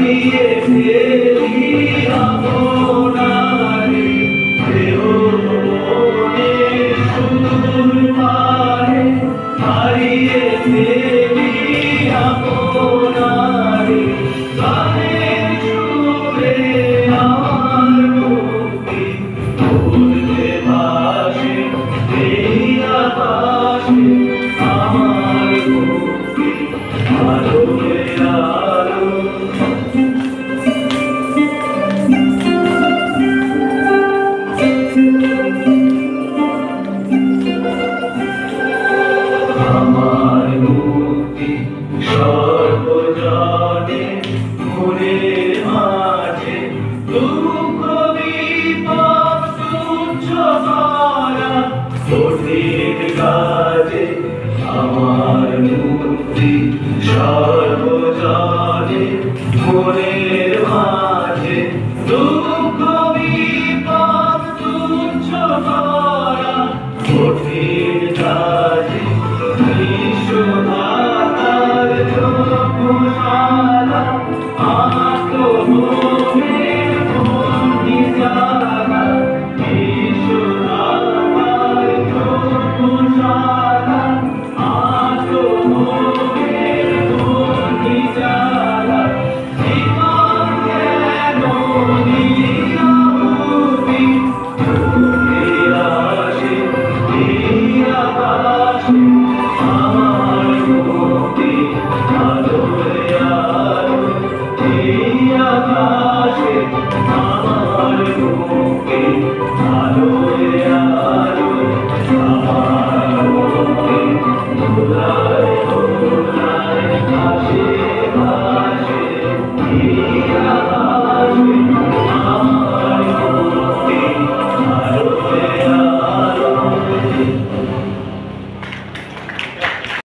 হারিয়ে ফেলি আপনারে দেহ মনে সুদূর পারে হারিয়ে ফেলি আপনারে গানের সুরে আমার মুক্তি ভুলতে ভাসে এই আকাশে আমার মুক্তি আলোয় আলো আমার মুক্তি সর্বজনে মনের মাঝে দুঃখ বিপদ তুচ্ছ করা কঠিন কাজে আমার মুক্তি সর্বজনে মনের মাঝে দুঃখ বিপদ তুচ্ছ করা কঠিন কাজে বিশ্বধাতার যোগশালা